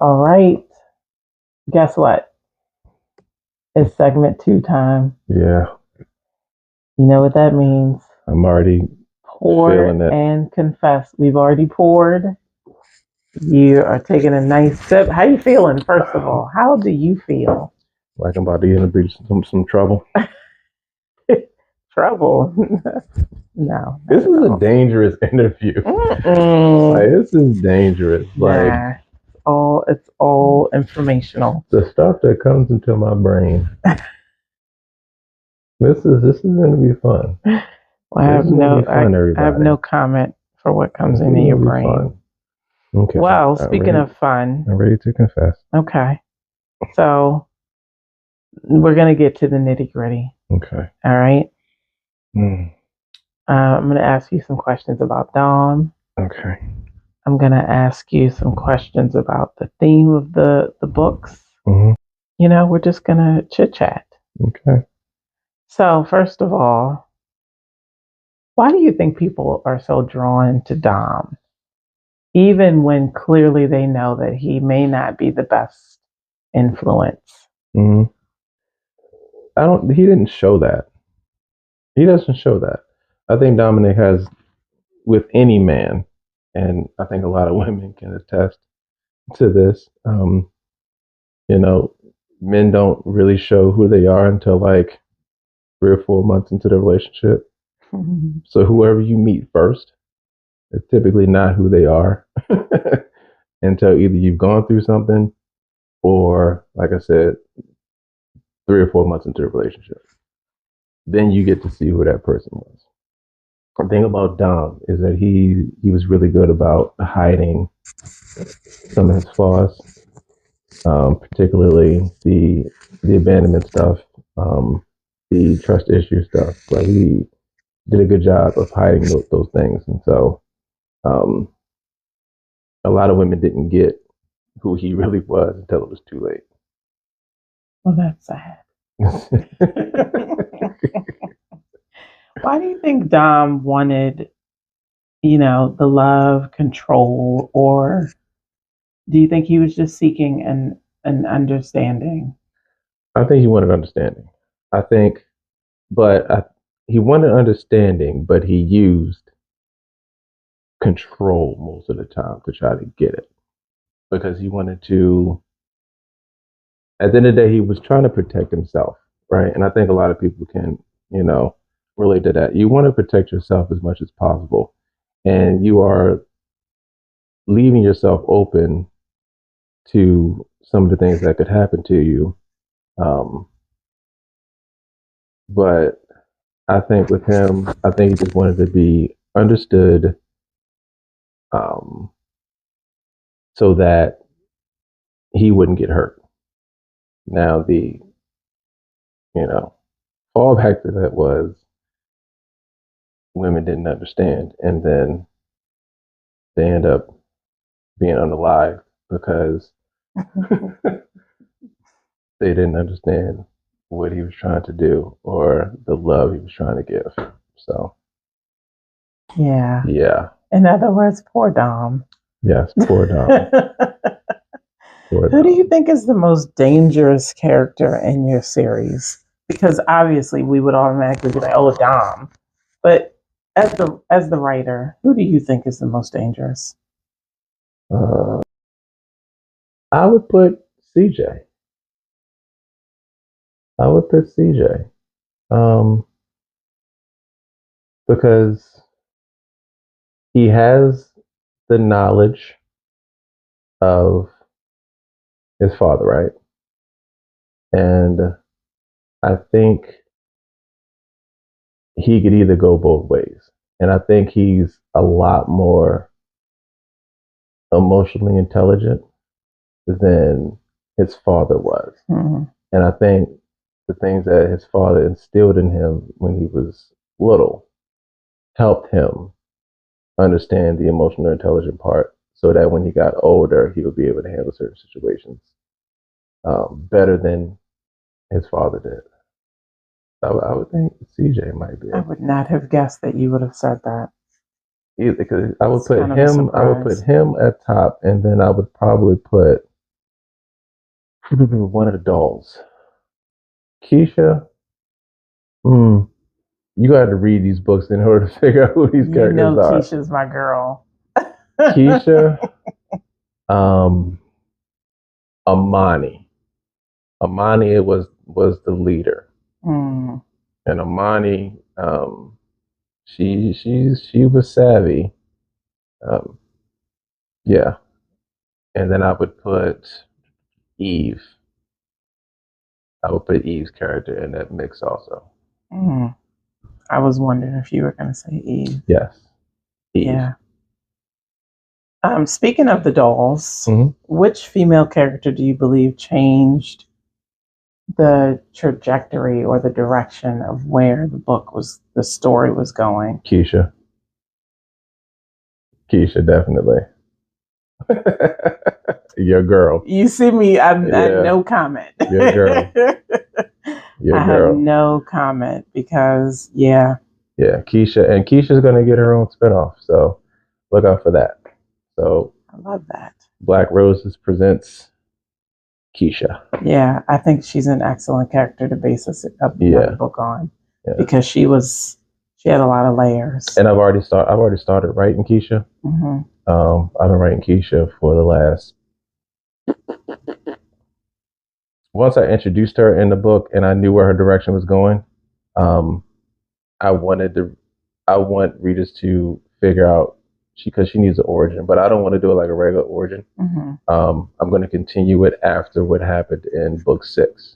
All right. Guess what? It's segment 2 time. Yeah, You know what that means. I'm already Pour feeling it. and confess. We've already poured. You are taking a nice sip. How you feeling, first of all? How do you feel? Like I'm about to get into some trouble. Trouble. No. This is a dangerous interview. Like, this is dangerous. Like, Nah. It's all informational. the stuff that comes into my brain. This is gonna be fun. Well, I have no comment for what comes This into is your gonna be brain. fun. Okay. Well, speaking of fun, I'm ready to confess. okay. So we're gonna get to the nitty gritty. Okay. All right. Mm, I'm gonna ask you some questions about Dom. okay. I'm gonna ask you some questions about the theme of the books. hmm You know, we're just gonna chit chat. Okay. So first of all, why do you think people are so drawn to Dom, even when clearly they know that he may not be the best influence? hmm I don't. He didn't show that. He doesn't show that. I think Dominic has with any man, and I think a lot of women can attest to this. You know, men don't really show who they are until like 3 or 4 months into the relationship. So whoever you meet first is typically not who they are until either you've gone through something or, like I said, 3 or 4 months into a relationship. Then you get to see who that person was. The thing about Dom is that he was really good about hiding some of his flaws, particularly the abandonment stuff, the trust issue stuff. Like he did a good job of hiding those things, and so um, a lot of women didn't get who he really was until it was too late. Well, that's sad. Why do you think Dom wanted, the love, control, or do you think he was just seeking an understanding? I think he wanted understanding. I think, but he wanted understanding, but he used control most of the time to try to get it because he wanted to. At the end of the day, he was trying to protect himself, right? And I think a lot of people can, you know, relate to that. You want to protect yourself as much as possible, and you are leaving yourself open to some of the things that could happen to you. Um, but I think with him, I think he just wanted to be understood, um, so that he wouldn't get hurt. Now you know fallback to that was women didn't understand, and then they end up being unalive because they didn't understand what he was trying to do or the love he was trying to give. So Yeah. yeah, In other words, poor Dom. yes, poor Dom. Poor Who do Dom. you think is the most dangerous character in your series? Because obviously we would automatically be like, "Oh, Dom," but as the writer, who do you think is the most dangerous? Uh, I would put CJ. I would put CJ. Um, because he has the knowledge of his father, right? And I think he could either go both ways. And I think he's a lot more emotionally intelligent than his father was. Mm-hmm. And I think the things that his father instilled in him when he was little helped him understand the emotional intelligent part so that when he got older, he would be able to handle certain situations better than his father did. I would think CJ might be I it. would not have guessed that you would have said that. Either because I would It's put kind of a him, I would put surprise. him at top, and then I would probably put One of the dolls. Keisha. You got to read these books in order to figure out who these You know characters are. Keisha's my girl. Keisha, um, Amani. Amani was the leader, Mm. and Amani, she was savvy. Um, yeah, and then I would put Eve. I would put Eve's character in that mix also. Mm. I was wondering if you were going to say Eve. Yes, Eve. Yeah. Speaking of the dolls, Mhm. which female character do you believe changed the trajectory or the direction of where the story was going? Keisha. Keisha, definitely. Your girl. You see me, I Yeah, no comment. your girl. Your I have girl. no comment because, yeah. Yeah, Keisha. And Keisha's going to get her own spinoff. So look out for that. So I love that. Black Roses presents Keisha. Yeah, I think she's an excellent character to base another Yeah. book on Yeah. because she had a lot of layers. And I've already started writing Keisha. Mm-hmm. I've been writing Keisha for the last. Once I introduced her in the book and I knew where her direction was going, um, I want readers to figure out because she needs an origin, but I don't want to do it like a regular origin. Mm-hmm. I'm going to continue it after what happened in book 6,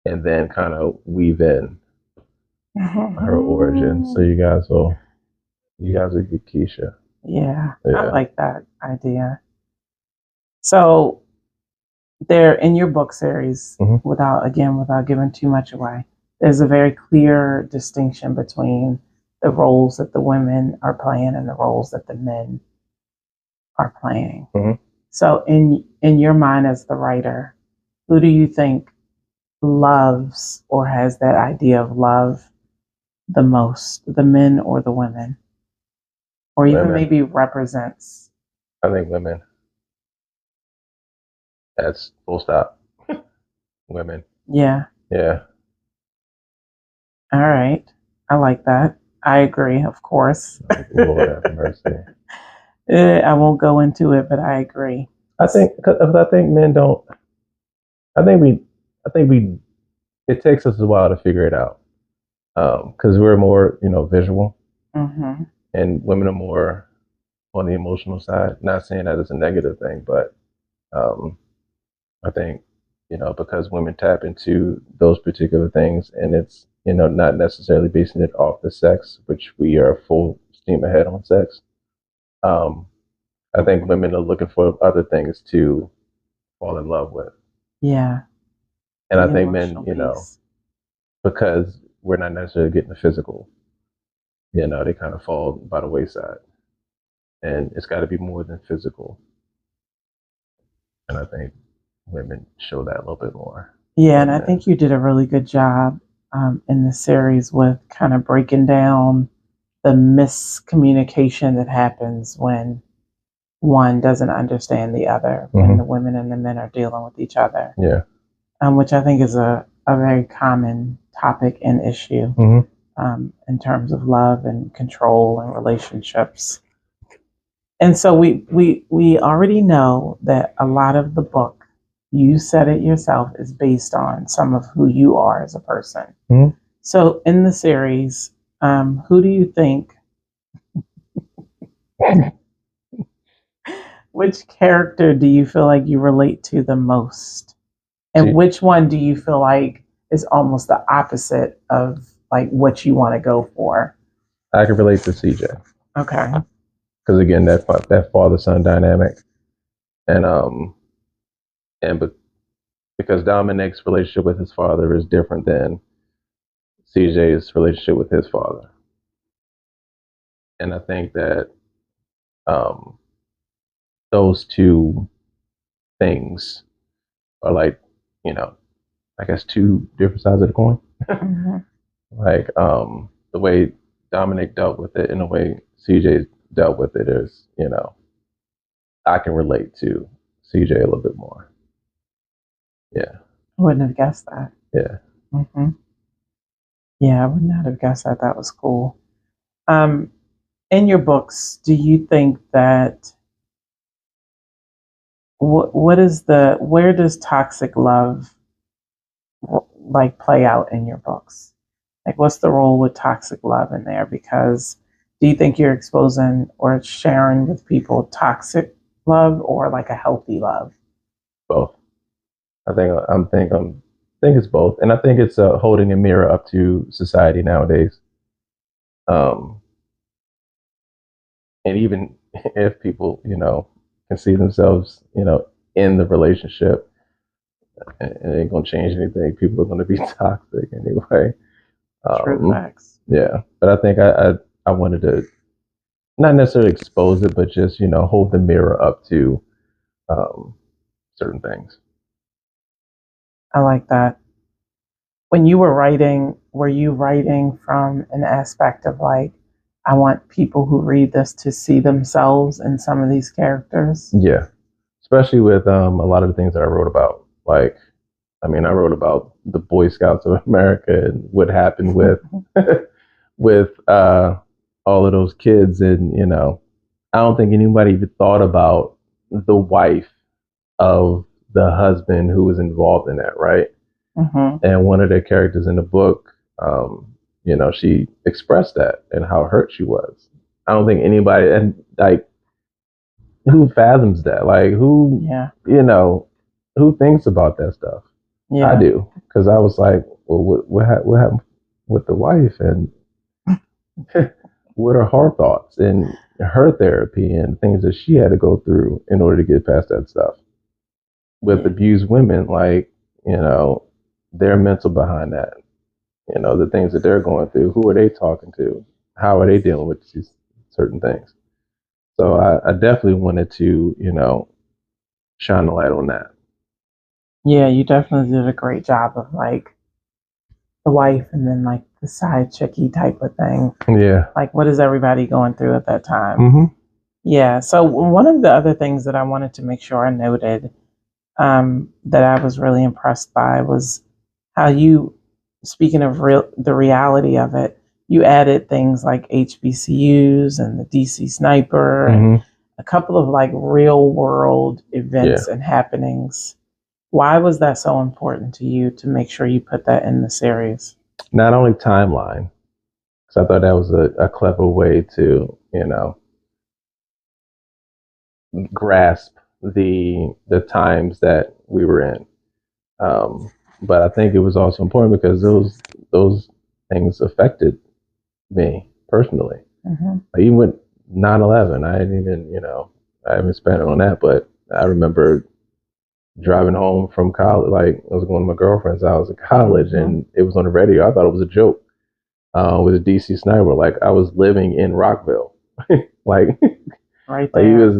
and then kind of weave in her origin. So you guys will get Keisha. Yeah, I like that idea. So there in your book series, without giving too much away, there's a very clear distinction between the roles that the women are playing and the roles that the men are playing. So in your mind as the writer, who do you think loves or has that idea of love the most, the men or the women? Or even maybe represents? I think women. That's full stop. Women. Yeah. Yeah. All right. I like that. I agree, of course. Lord have mercy. I won't go into it, but I agree. I think men don't. I think we. It takes us a while to figure it out because we're more, visual, and women are more on the emotional side. Not saying that it's a negative thing, but I think because women tap into those particular things, and it's not necessarily basing it off the sex, which we are full steam ahead on sex. Um, I think women are looking for other things to fall in love with. Yeah. And I think men, because we're not necessarily getting the physical, they kind of fall by the wayside. And it's got to be more than physical. And I think women show that a little bit more. Yeah, and I think you did a really good job in the series with kind of breaking down the miscommunication that happens when one doesn't understand the other, when the women and the men are dealing with each other. Yeah. Which I think is a very common topic and issue in terms of love and control and relationships. And so we already know that a lot of the book, you said it yourself, is based on some of who you are as a person. So in the series, who do you think, which character do you feel like you relate to the most? And which one do you feel like is almost the opposite of like what you want to go for? I can relate to CJ. Okay. Because again, that father son dynamic, and because Dominic's relationship with his father is different than CJ's relationship with his father, and I think that um, those two things are like, I guess two different sides of the coin. Like the way Dominic dealt with it and the way CJ dealt with it is, I can relate to CJ a little bit more. Yeah. I wouldn't have guessed that. Yeah. Hmm. Yeah, I would not have guessed that. That was cool. Um, in your books, do you think that what is the where does toxic love like play out in your books? Like, what's the role with toxic love in there? Because do you think you're exposing or sharing with people toxic love or like a healthy love? Both. I think it's both, and I think it's holding a mirror up to society nowadays. Um, and even if people, can see themselves, in the relationship, it ain't gonna change anything. People are gonna be toxic anyway. True Um, facts. yeah, but I think I wanted to not necessarily expose it, but just hold the mirror up to um, certain things. I like that. When you were writing, were you writing from an aspect of like, I want people who read this to see themselves in some of these characters? Yeah, especially with a lot of the things that I wrote about. Like, I mean, I wrote about the Boy Scouts of America and what happened with with all of those kids, and I don't think anybody even thought about the wife of the husband who was involved in that, right? Mm-hmm. And one of the characters in the book, she expressed that and how hurt she was. I don't think anybody, and like, who fathoms that? Like, Yeah. who thinks about that stuff? I Yeah. do, because I was like, well, what happened with the wife, and what are her thoughts and her therapy and things that she had to go through in order to get past that stuff. With Yeah. abused women, like, their mental behind that, the things that they're going through, who are they talking to? How are they dealing with these certain things? So I definitely wanted to, shine a light on that. Yeah, you definitely did a great job of like the wife and then like the side chicky type of thing. Yeah. Like, what is everybody going through at that time? Mm-hmm. Yeah. So, one of the other things that I wanted to make sure I noted that I was really impressed by was how you, speaking of the reality of it, you added things like HBCUs and the DC Sniper and Mm-hmm. a couple of like real world Yeah. events and happenings. Why was that so important to you to make sure you put that in the series? Not only timeline, because I thought that was a clever way to, grasp the times that we were in. Um, but I think it was also important because those things affected me personally. Mm-hmm. Even with 9/11, I didn't even, I haven't spent it on that, but I remember driving home from college. Like, I was going to my girlfriend's house in college, Mm-hmm. and it was on the radio. I thought it was a joke with a DC Sniper. Like, I was living in Rockville. like Right Like, there.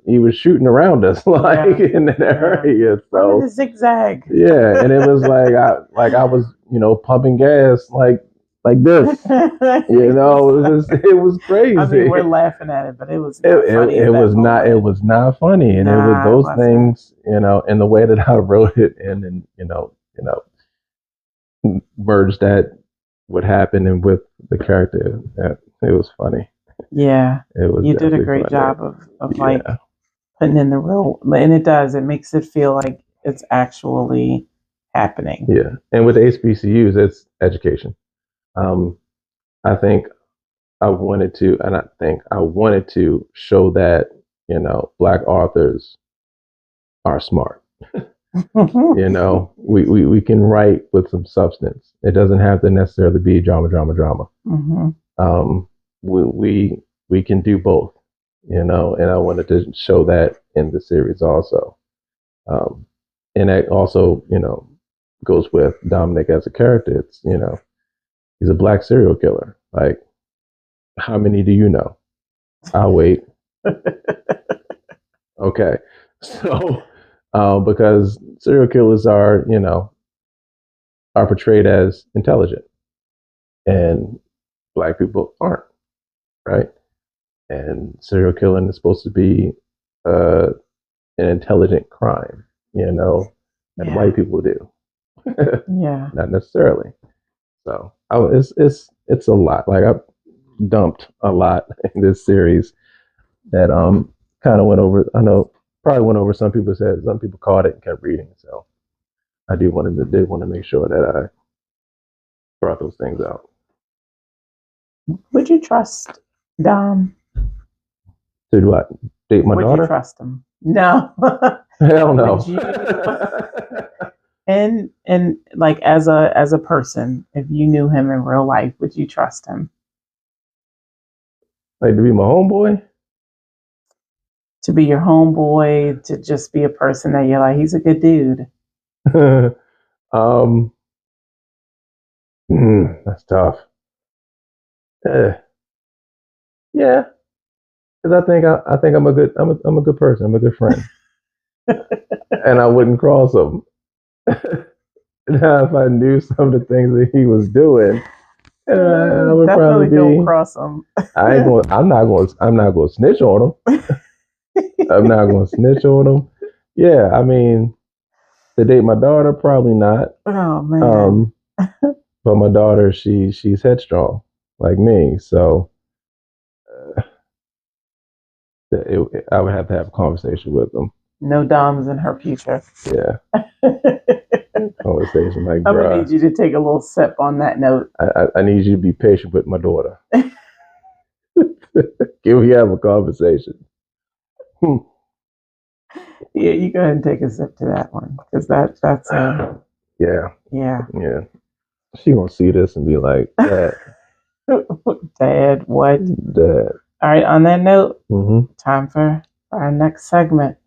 he was shooting around us like in that area. Run the So zigzag. yeah, and it was like I was pumping gas like this. It was I mean, crazy. we're laughing at it, but it was not funny It at that was not moment. funny, and it was Nah, it those wasn't. things, and the way that I wrote it, and merged that what happened and with the character. That it was funny. Yeah, It was you did a definitely great funny. job of like Yeah. putting in the real, and it does. It makes it feel like it's actually happening. Yeah, and with the HBCUs, it's education. Um, I think I wanted to show that Black authors are smart. We can write with some substance. It doesn't have to necessarily be drama, drama, drama. Mm-hmm. Um, we can do both. And I wanted to show that in the series also. Um, and that also goes with Dominic as a character. It's he's a black serial killer. Like, how many do you know? I'll wait. Okay. So, because serial killers are portrayed as intelligent, and black people aren't, right? And serial killing is supposed to be uh, an intelligent crime, you know, and Yeah. white people do. Yeah. Not necessarily. So it's a lot. Like I've dumped a lot in this series that kind of went over. I know probably went over. Some people said some people caught it and kept reading. So I did want to make sure that I brought those things out. Would you trust Dom? Did what? Date my Would daughter? you trust him? No. Hell no. Would you? And like as a person, if you knew him in real life, would you trust him? Like to be my homeboy? To be your homeboy, to just be a person that you're like, he's a good dude. um, that's tough. Yeah, because I think I'm a good person. I'm a good friend, and I wouldn't cross him. Now, if I knew some of the things that he was doing, I would Definitely probably don't be. cross him. I'm not going to snitch on him. I'm not going to snitch on him. Yeah, I mean, to date my daughter, probably not. Oh man. But my daughter, she's headstrong like me, so I would have to have a conversation with them. No Doms in her future. Yeah, conversation like, I'm gonna bruh, need you to take a little sip on that note. I need you to be patient with my daughter. Can we have a conversation? Yeah, you go ahead and take a sip to that one because that's Yeah. yeah. She gonna see this and be like, Dad, Dad, what? Dad. All right. On that note, Mm-hmm. time for our next segment.